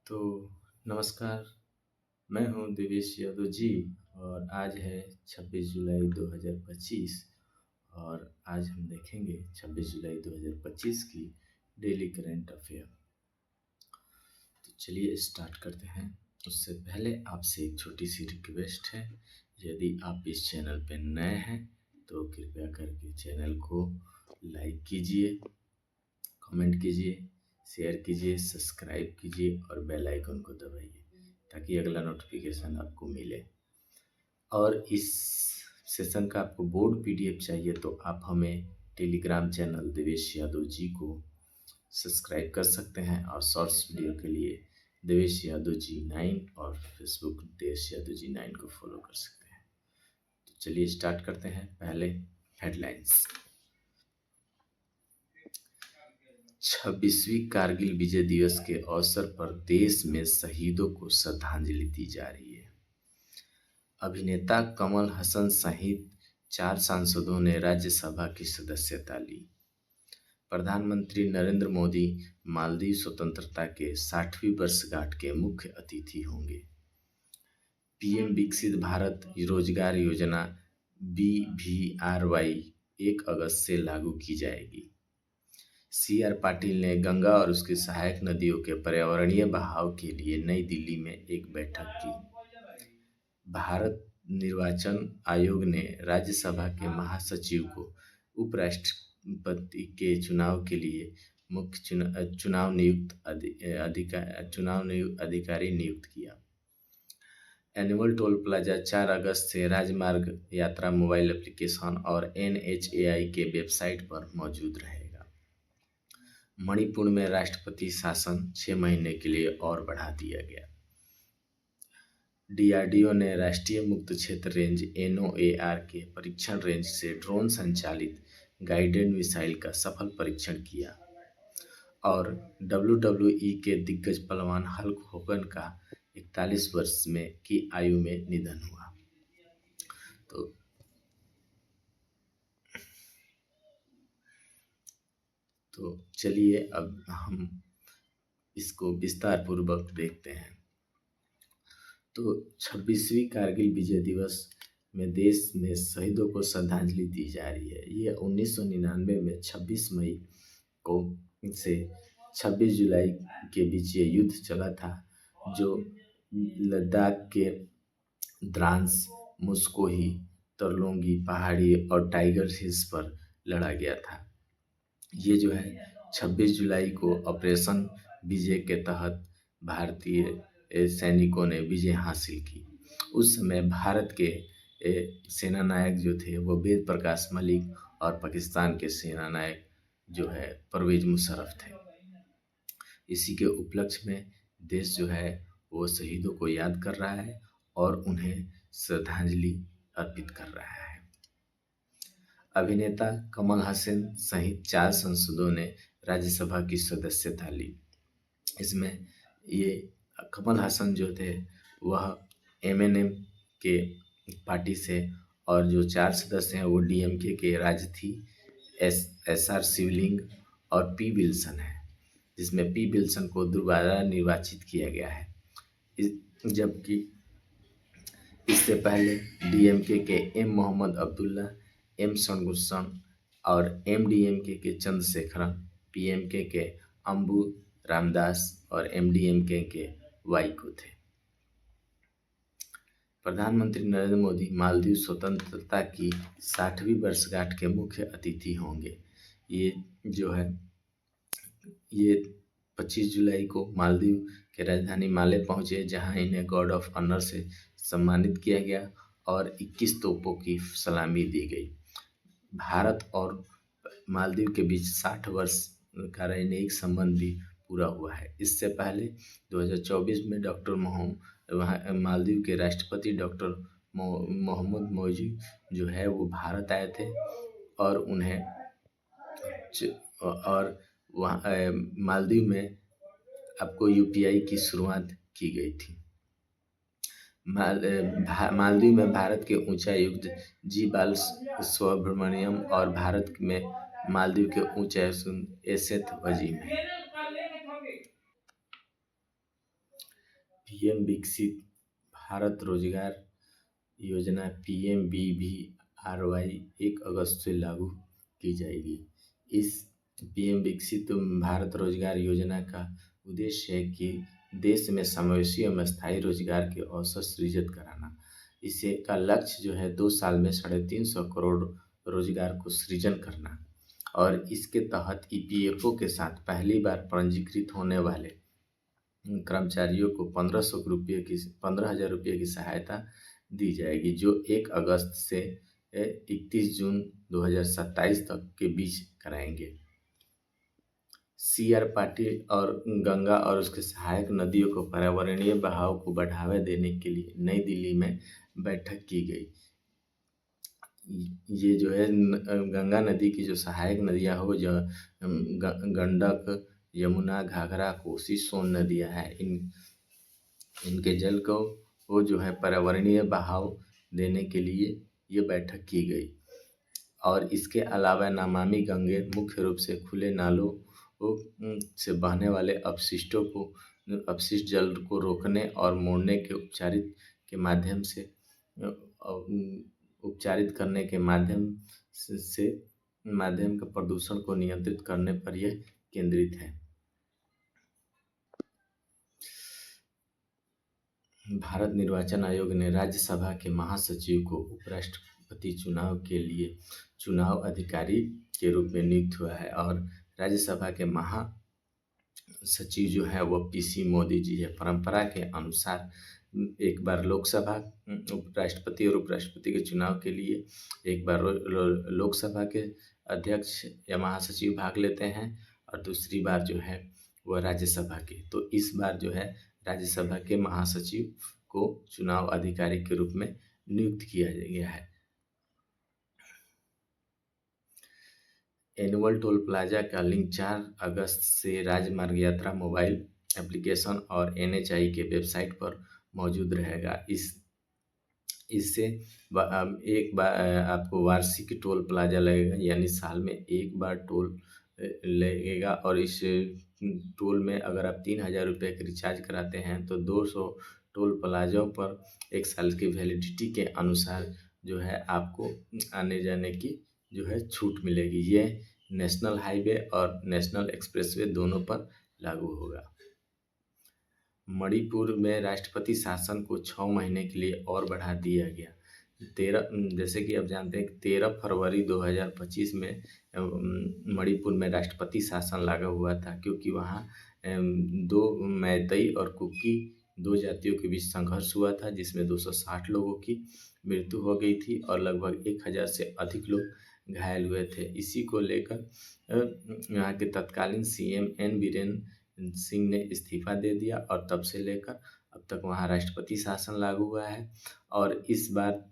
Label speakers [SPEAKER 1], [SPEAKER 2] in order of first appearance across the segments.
[SPEAKER 1] तो नमस्कार, मैं हूँ दिवेश यादव जी और आज है 26 जुलाई 2025 और आज हम देखेंगे 26 जुलाई 2025 की डेली करंट अफेयर। तो चलिए स्टार्ट करते हैं। उससे पहले आपसे एक छोटी सी रिक्वेस्ट है, यदि आप इस चैनल पर नए हैं तो कृपया करके चैनल को लाइक कीजिए, कमेंट कीजिए, शेयर कीजिए, सब्सक्राइब कीजिए और बेल आइकन को दबाइए ताकि अगला नोटिफिकेशन आपको मिले। और इस सेशन का आपको बोर्ड पीडीएफ चाहिए तो आप हमें टेलीग्राम चैनल देवेश यादव जी को सब्सक्राइब कर सकते हैं और शॉर्ट्स वीडियो के लिए देवेश यादव जी 9 और फेसबुक देवेश यादव जी 9 को फॉलो कर सकते हैं। तो चलिए स्टार्ट करते हैं। पहले हेडलाइंस। 26वीं कारगिल विजय दिवस के अवसर पर देश में शहीदों को श्रद्धांजलि दी जा रही है। अभिनेता कमल हसन सहित 4 सांसदों ने राज्यसभा की सदस्यता ली। प्रधानमंत्री नरेंद्र मोदी मालदीव स्वतंत्रता के 60वीं वर्षगांठ के मुख्य अतिथि होंगे। पीएम विकसित भारत रोजगार योजना BVRY 1 अगस्त से लागू की जाएगी। CR पाटिल ने गंगा और उसकी सहायक नदियों के पर्यावरणीय बहाव के लिए नई दिल्ली में एक बैठक की। भारत निर्वाचन आयोग ने राज्यसभा के महासचिव को उपराष्ट्रपति के चुनाव के लिए मुख्य चुनाव नियुक्त अधिकारी नियुक्त किया। एनुअल टोल प्लाजा 4 अगस्त से राजमार्ग यात्रा मोबाइल एप्लीकेशन और NHAI के वेबसाइट पर मौजूद रहेगा। मणिपुर में राष्ट्रपति शासन 6 महीने के लिए और बढ़ा दिया गया। DRDO ने राष्ट्रीय मुक्त क्षेत्र रेंज NOAR के परीक्षण रेंज से ड्रोन संचालित गाइडेड मिसाइल का सफल परीक्षण किया। और WWE के दिग्गज पहलवान हल्क होगन का 41 वर्ष में की आयु में निधन हुआ। तो चलिए अब हम इसको विस्तार पूर्वक देखते हैं। तो 26वीं कारगिल विजय दिवस में देश में शहीदों को श्रद्धांजलि दी जा रही है। ये 1999 में 26 मई को से 26 जुलाई के बीच ये युद्ध चला था, जो लद्दाख के द्रांस, मुस्कोही, तरलोंगी पहाड़ी और टाइगर हिल्स पर लड़ा गया था। ये जो है 26 जुलाई को ऑपरेशन विजय के तहत भारतीय सैनिकों ने विजय हासिल की। उस समय भारत के सेना नायक जो थे वो वेद प्रकाश मलिक और पाकिस्तान के सेना नायक जो है परवेज मुशर्रफ थे। इसी के उपलक्ष्य में देश जो है वो शहीदों को याद कर रहा है और उन्हें श्रद्धांजलि अर्पित कर रहा है। अभिनेता कमल हसन सहित 4 सांसदों ने राज्यसभा की सदस्यता ली। इसमें ये कमल हसन जो थे वह MNM के पार्टी से और जो 4 सदस्य हैं वो DMK के राजथी, SR शिवलिंग और P विल्सन है, जिसमें P विल्सन को दोबारा निर्वाचित किया गया है। जबकि इससे पहले DMK के M मोहम्मद अब्दुल्ला, M षणमुगम और MDMK के चंद्रशेखरन, PMK के अंबु रामदास और MDMK के वाइको थे। प्रधानमंत्री नरेंद्र मोदी मालदीव स्वतंत्रता की 60वीं वर्षगांठ के मुख्य अतिथि होंगे। ये जो है ये 25 जुलाई को मालदीव के राजधानी माले पहुंचे, जहां इन्हें गार्ड ऑफ ऑनर से सम्मानित किया गया और 21 तोपों की सलामी दी गई। भारत और मालदीव के बीच 60 वर्ष का राजनयिक संबंध भी पूरा हुआ है। इससे पहले 2024 में मालदीव के राष्ट्रपति डॉक्टर मोहम्मद मोइजी जो है वो भारत आए थे और उन्हें और वहाँ मालदीव में आपको UPI की शुरुआत की गई थी। मालदीव में भारत के उच्चायुक्त G बालसुब्रमण्यम और भारत में मालदीव के उच्चायुक्त एसेथ वजीम हैं। पीएम विकसित भारत रोजगार योजना PMVVRY 1 अगस्त से लागू की जाएगी। इस पीएम विकसित भारत रोजगार योजना का उद्देश्य है कि देश में समावेशी एवं स्थायी रोजगार के अवसर सृजित कराना। इसे का लक्ष्य जो है 2 साल में 350 करोड़ रोजगार को सृजन करना और इसके तहत EPFO के साथ पहली बार पंजीकृत होने वाले कर्मचारियों को 15,000 रुपये की सहायता दी जाएगी, जो 1 अगस्त से 31 जून 2027 तक के बीच कराएंगे। CR पाटिल और गंगा और उसके सहायक नदियों को पर्यावरणीय बहाव को बढ़ावा देने के लिए नई दिल्ली में बैठक की गई। ये जो है गंगा नदी की जो सहायक नदियाँ हो, जो गंडक, यमुना, घाघरा, कोसी, सोन नदियाँ हैं, इनके जल को वो जो है पर्यावरणीय बहाव देने के लिए ये बैठक की गई। और इसके अलावा नमामि गंगे मुख्य रूप से खुले नालों से बहने वाले अपशिष्ट जल को रोकने और मोड़ने के उपचारित करने के माध्यम के प्रदूषण को नियंत्रित करने पर यह केंद्रित है। भारत निर्वाचन आयोग ने राज्यसभा के महासचिव को उपराष्ट्रपति चुनाव के लिए चुनाव अधिकारी के रूप में नियुक्त हुआ है और राज्यसभा के महासचिव जो है वो PC मोदी जी है। परंपरा के अनुसार एक बार लोकसभा राष्ट्रपति और उपराष्ट्रपति के चुनाव के लिए एक बार लोकसभा के अध्यक्ष या महासचिव भाग लेते हैं और दूसरी बार जो है वह राज्यसभा के। तो इस बार जो है राज्यसभा के महासचिव को चुनाव अधिकारी के रूप में नियुक्त किया गया है। एनुअल टोल प्लाजा का लिंक 4 अगस्त से राजमार्ग यात्रा मोबाइल एप्लीकेशन और NHAI के वेबसाइट पर मौजूद रहेगा। इससे एक बार आपको वार्षिक टोल प्लाजा लगेगा, यानी साल में एक बार टोल लगेगा और इस टोल में अगर आप 3,000 रुपये का रिचार्ज कराते हैं तो 200 टोल प्लाज़ों पर 1 साल की वैलिडिटी के अनुसार जो है आपको आने जाने की जो है छूट मिलेगी। ये नेशनल हाईवे और नेशनल एक्सप्रेसवे दोनों पर लागू होगा। मणिपुर में राष्ट्रपति शासन को 6 महीने के लिए और बढ़ा दिया गया। जैसे कि आप जानते हैं कि 13 फरवरी 2025 में मणिपुर में राष्ट्रपति शासन लागू हुआ था, क्योंकि वहाँ 2 मैतेई और कुकी 2 जातियों के बीच संघर्ष हुआ था, जिसमें 260 लोगों की मृत्यु हो गई थी और लगभग 1,000 से अधिक लोग घायल हुए थे। इसी को लेकर यहाँ के तत्कालीन CM N बीरेन सिंह ने इस्तीफा दे दिया और तब से लेकर अब तक वहाँ राष्ट्रपति शासन लागू हुआ है। और इस बार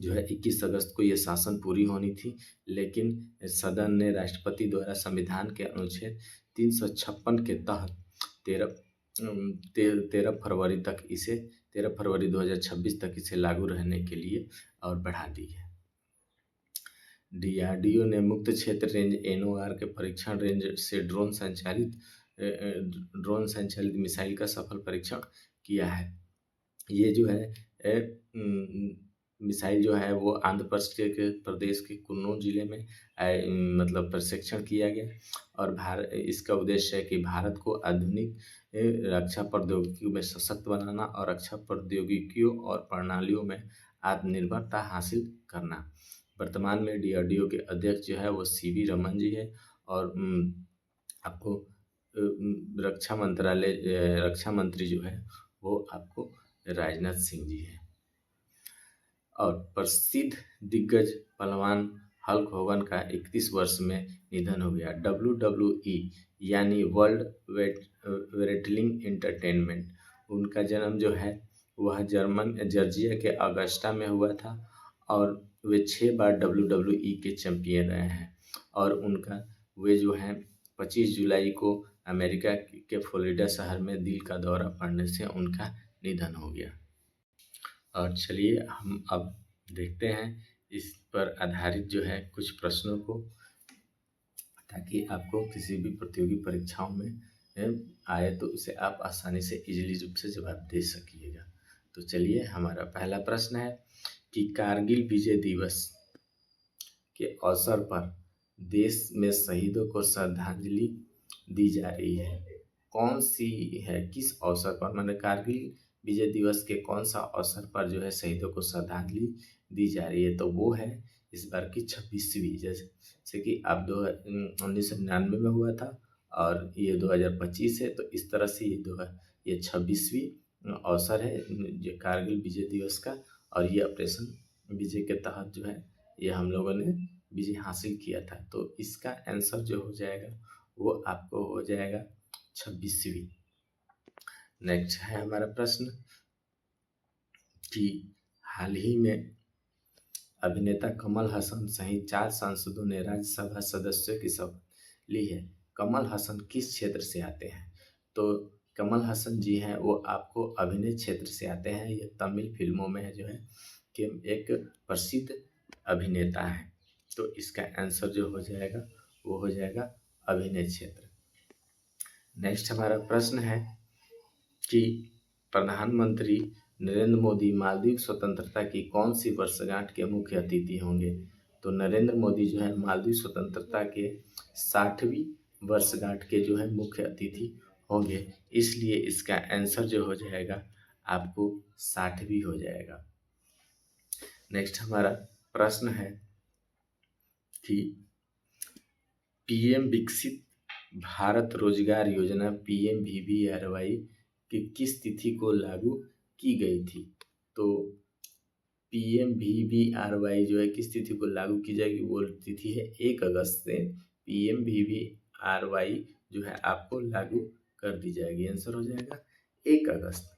[SPEAKER 1] जो है 21 अगस्त को ये शासन पूरी होनी थी, लेकिन सदन ने राष्ट्रपति द्वारा संविधान के अनुच्छेद 356 के तहत 13 फरवरी 2026 तक इसे लागू रहने के लिए और बढ़ा दी है। DRDO ने मुक्त क्षेत्र रेंज NOR के परीक्षण रेंज से ड्रोन संचालित मिसाइल का सफल परीक्षण किया है। ये जो है मिसाइल जो है वो आंध्र प्रदेश के कुन्नूर जिले में मतलब प्रशिक्षण किया गया और इसका उद्देश्य है कि भारत को आधुनिक रक्षा प्रौद्योगिकियों में सशक्त बनाना और रक्षा प्रौद्योगिकियों और प्रणालियों में आत्मनिर्भरता हासिल करना। वर्तमान में DRDO के अध्यक्ष जो है वो CV रमन जी है और आपको रक्षा मंत्री जो है वो आपको राजनाथ सिंह जी है। और प्रसिद्ध दिग्गज पहलवान हल्क होगन का 31 वर्ष में निधन हो गया। WWE यानी वर्ल्ड रेटलिंग एंटरटेनमेंट, उनका जन्म जो है वह जॉर्जिया के अगस्टा में हुआ था और वे 6 बार WWE के चैंपियन रहे हैं और वे जो हैं 25 जुलाई को अमेरिका के फ्लोरिडा शहर में दिल का दौरा पड़ने से उनका निधन हो गया। और चलिए हम अब देखते हैं इस पर आधारित जो है कुछ प्रश्नों को, ताकि आपको किसी भी प्रतियोगी परीक्षाओं में आए तो उसे आप आसानी से इजीली रूप से जवाब दे सकिएगा। तो चलिए, हमारा पहला प्रश्न है कि कारगिल विजय दिवस के अवसर पर देश में शहीदों को श्रद्धांजलि दी जा रही है, कौन सी है, किस अवसर पर, मैंने कारगिल विजय दिवस के कौन सा अवसर पर जो है शहीदों को श्रद्धांजलि दी जा रही है? तो वो है इस बार की 26वीं, जैसे कि अब 1999 में हुआ था और ये 2025 है, तो इस तरह से ये 26वीं अवसर है जो कारगिल विजय दिवस का। और ये ऑपरेशन विजय के तहत जो है ये हम लोगों ने विजय हासिल किया था। तो इसका आंसर जो हो जाएगा वो आपको हो जाएगा 26वीं। नेक्स्ट है हमारा प्रश्न कि हाल ही में अभिनेता कमल हसन सहित 4 सांसदों ने राज्यसभा सदस्यों की शपथ ली है। कमल हसन किस क्षेत्र से आते हैं? तो कमल हसन जी हैं वो आपको अभिनय क्षेत्र से आते हैं। ये तमिल फिल्मों में जो है कि एक प्रसिद्ध अभिनेता हैं। तो इसका आंसर जो हो जाएगा वो हो जाएगा अभिनय क्षेत्र। नेक्स्ट हमारा प्रश्न है कि प्रधानमंत्री नरेंद्र मोदी मालदीव स्वतंत्रता की कौन सी वर्षगांठ के मुख्य अतिथि होंगे? तो नरेंद्र मोदी जो है मालदीव स्वतंत्रता के 60वीं वर्षगांठ के जो है मुख्य अतिथि होंगे, इसलिए इसका आंसर जो हो जाएगा आपको 60वीं हो जाएगा। नेक्स्ट हमारा प्रश्न है कि पीएम विकसित भारत रोजगार योजना PMVBRY की किस तिथि को लागू की गई थी? तो PMVBRY जो है किस तिथि को लागू की जाएगी? वो तिथि है 1 अगस्त से PMVBRY जो है आपको लागू कर दी जाएगी। आंसर हो जाएगा 1 अगस्त।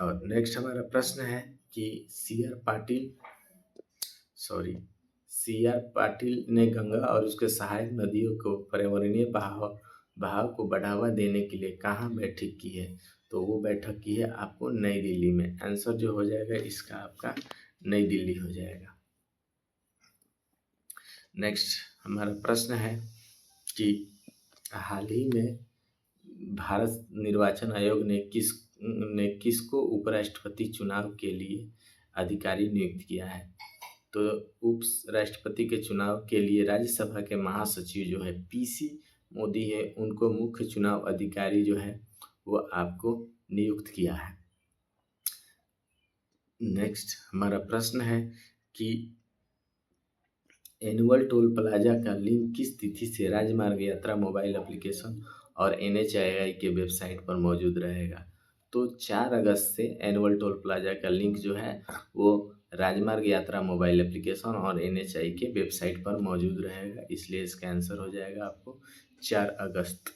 [SPEAKER 1] और नेक्स्ट हमारा प्रश्न है कि सी आर पाटिल ने गंगा और उसके सहायक नदियों को पर्यावरणीय बहाव को बढ़ावा देने के लिए कहाँ बैठक की है? तो वो बैठक की है आपको नई दिल्ली में। आंसर जो हो जाएगा इसका आपका नई दिल्ली हो जाएगा। नेक्स्ट हमारा प्रश्न है कि हाल ही में भारत निर्वाचन आयोग ने किसको उपराष्ट्रपति चुनाव के लिए अधिकारी नियुक्त किया है? तो उप राष्ट्रपति के चुनाव के लिए राज्यसभा के महासचिव जो है PC मोदी है, उनको मुख्य चुनाव अधिकारी जो है वो आपको नियुक्त किया है। नेक्स्ट हमारा प्रश्न है कि एनुअल टोल प्लाजा का लिंक किस तिथि से राजमार्ग यात्रा मोबाइल एप्लीकेशन और NHAI के वेबसाइट पर मौजूद रहेगा? तो 4 अगस्त से एनुअल टोल प्लाजा का लिंक जो है वो राजमार्ग यात्रा मोबाइल एप्लीकेशन और NHAI के वेबसाइट पर मौजूद रहेगा, इसलिए इसका आंसर हो जाएगा आपको 4 अगस्त।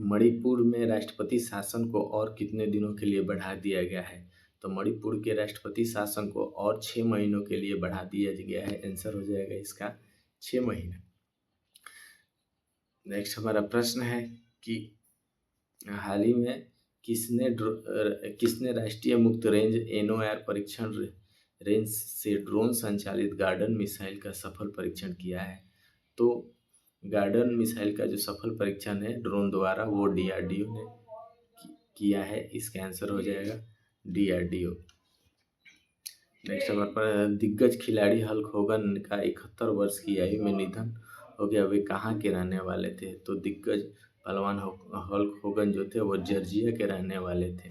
[SPEAKER 1] मणिपुर में राष्ट्रपति शासन को और कितने दिनों के लिए बढ़ा दिया गया है? तो मणिपुर के राष्ट्रपति शासन को और 6 महीनों के लिए बढ़ा दिया गया है। आंसर हो जाएगा इसका 6 महीने। नेक्स्ट हमारा प्रश्न है कि हाल ही में किसने राष्ट्रीय मुक्त रेंज NOR परीक्षण रेंज से ड्रोन संचालित गार्डन मिसाइल का सफल परीक्षण किया है? तो गार्डन मिसाइल का जो सफल परीक्षण है ड्रोन द्वारा वो DRDO ने किया है। इसका आंसर हो जाएगा DRDO। नेक्स्ट हमारे दिग्गज खिलाड़ी हल्क होगन का 71 वर्ष की आयु में निधन हो गया। वे कहाँ के रहने वाले थे? तो दिग्गज पहलवान हल्क होगन जो थे वो जॉर्जिया के रहने वाले थे।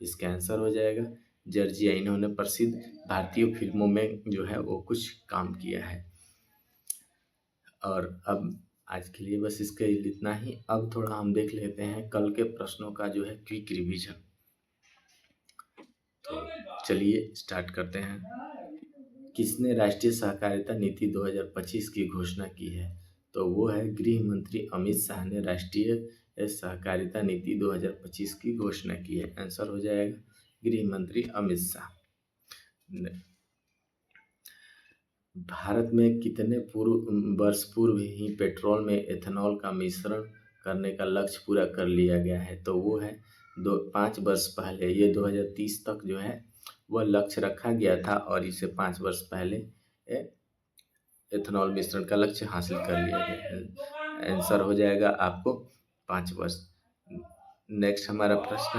[SPEAKER 1] इसका आंसर हो जाएगा जॉर्जिया। इन्होंने प्रसिद्ध भारतीय फिल्मों में जो है वो कुछ काम किया है। और अब आज के लिए बस इसका इतना ही। अब थोड़ा हम देख लेते हैं कल के प्रश्नों का जो है क्विक रिवीजन। तो चलिए स्टार्ट करते हैं। किसने राष्ट्रीय सहकारिता नीति 2025 की घोषणा की है? तो वो है गृह मंत्री अमित शाह ने राष्ट्रीय सहकारिता नीति 2025 की घोषणा की है। आंसर हो जाएगा गृह मंत्री अमित शाह। भारत में कितने वर्ष पूर्व ही पेट्रोल में एथेनॉल का मिश्रण करने का लक्ष्य पूरा कर लिया गया है? तो वो है 5 वर्ष पहले। ये 2030 तक जो है वह लक्ष्य रखा गया था और इसे 5 वर्ष पहले एथेनॉल मिश्रण का लक्ष्य हासिल कर लिया गया है। आंसर हो जाएगा आपको 5 वर्ष। नेक्स्ट हमारा प्रश्न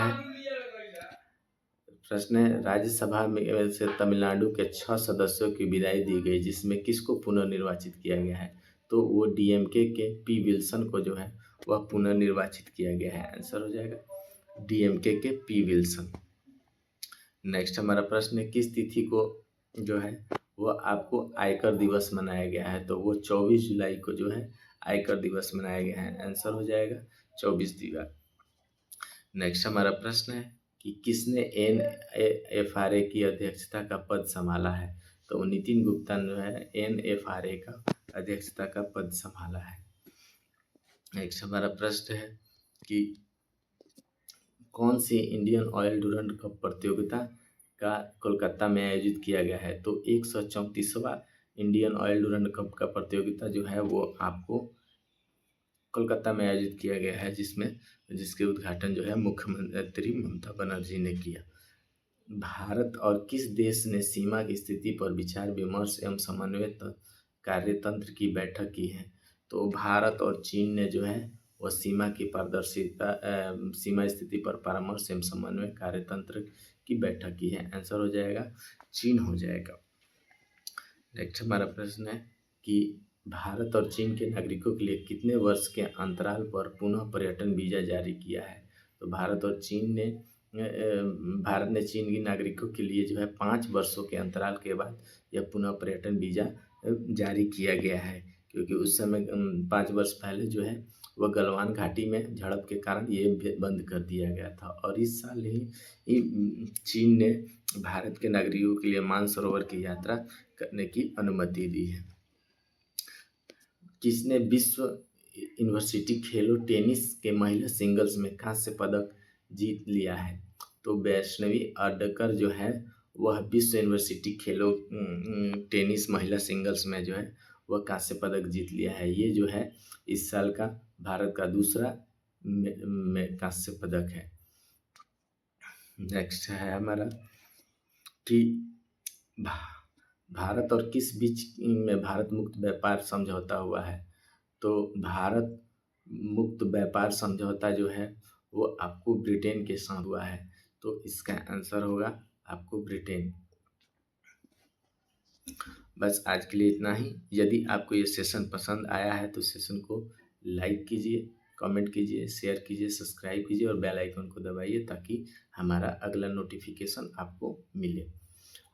[SPEAKER 1] है राज्यसभा में से तमिलनाडु के 6 सदस्यों की विदाई दी गई, जिसमें किसको पुनर्निर्वाचित किया गया है? तो वो डीएमके के पी विल्सन को जो है वह पुनर्निर्वाचित किया गया है। आंसर हो जाएगा डीएमके के पी विल्सन। नेक्स्ट हमारा प्रश्न है किस तिथि को जो है वो आपको आयकर दिवस मनाया गया है? तो वो 24 जुलाई को जो है आयकर दिवस मनाया गया है। आंसर हो जाएगा 24 जुलाई। नेक्स्ट हमारा प्रश्न है कि किसने NFRA की अध्यक्षता का पद संभाला है? तो नितिन गुप्ता जो है NFRA का अध्यक्षता का पद संभाला है। नेक्स्ट हमारा प्रश्न है कि कौन सी इंडियन ऑयल डूरंड कप प्रतियोगिता का कोलकाता में आयोजित किया गया है? तो 134वां इंडियन ऑयल डूरंड कप का प्रतियोगिता जो है वो आपको कोलकाता में आयोजित किया गया है, जिसके उद्घाटन जो है मुख्यमंत्री ममता बनर्जी ने किया। भारत और किस देश ने सीमा की स्थिति पर विचार विमर्श एवं समन्वय कार्यतंत्र की बैठक की है? तो भारत और चीन ने जो है वह सीमा की पारदर्शिता सीमा स्थिति पर परामर्श एवं समन्वय कार्यतंत्र की बैठक की है। आंसर हो जाएगा चीन हो जाएगा। नेक्स्ट हमारा प्रश्न है कि भारत और चीन के नागरिकों के लिए कितने वर्ष के अंतराल पर पुनः पर्यटन वीज़ा जारी किया है? तो भारत ने चीन के नागरिकों के लिए जो है 5 वर्षों के अंतराल के बाद यह पुनः पर्यटन वीज़ा जारी किया गया है, क्योंकि उस समय 5 वर्ष पहले जो है वह गलवान घाटी में झड़प के कारण ये बंद कर दिया गया था। और इस साल ही चीन ने भारत के नागरिकों के लिए मानसरोवर की यात्रा करने की अनुमति दी है। किसने विश्व यूनिवर्सिटी खेलों टेनिस के महिला सिंगल्स में कांस्य पदक जीत लिया है? तो वैष्णवी अडकर जो है वह विश्व यूनिवर्सिटी खेलों टेनिस महिला सिंगल्स में जो है वह कांस्य पदक जीत लिया है। ये जो है इस साल का भारत का दूसरा कांस्य पदक है। नेक्स्ट है हमारा कि भारत और किस बीच में भारत मुक्त व्यापार समझौता हुआ है? तो भारत मुक्त व्यापार समझौता जो है वो आपको ब्रिटेन के साथ हुआ है, तो इसका आंसर होगा आपको ब्रिटेन। बस आज के लिए इतना ही। यदि आपको ये सेशन पसंद आया है तो सेशन को लाइक कीजिए, कमेंट कीजिए, शेयर कीजिए, सब्सक्राइब कीजिए और बेल आइकन को दबाइए ताकि हमारा अगला नोटिफिकेशन आपको मिले।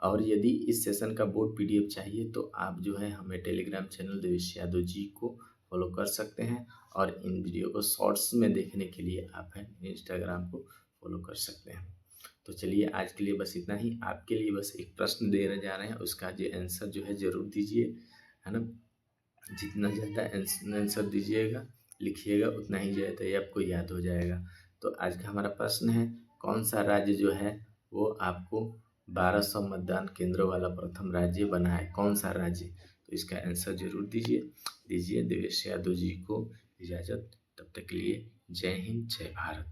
[SPEAKER 1] और यदि इस सेशन का बोर्ड PDF चाहिए तो आप जो है हमें टेलीग्राम चैनल देवेश यादव जी को फॉलो कर सकते हैं, और इन वीडियो को शॉर्ट्स में देखने के लिए आप है इंस्टाग्राम को फॉलो कर सकते हैं। तो चलिए आज के लिए बस इतना ही। आपके लिए बस एक प्रश्न देने जा रहे हैं, उसका जो आंसर जो है ज़रूर दीजिए, है ना। जितना ज़्यादा आंसर दीजिएगा लिखिएगा उतना ही ज़्यादा ये आपको याद हो जाएगा। तो आज का हमारा प्रश्न है कौन सा राज्य जो है वो आपको 1200 मतदान केंद्रों वाला प्रथम राज्य बना है? कौन सा राज्य? तो इसका आंसर जरूर दीजिए। देवेश यादव जी को इजाज़त, तब तक के लिए जय हिंद जय भारत।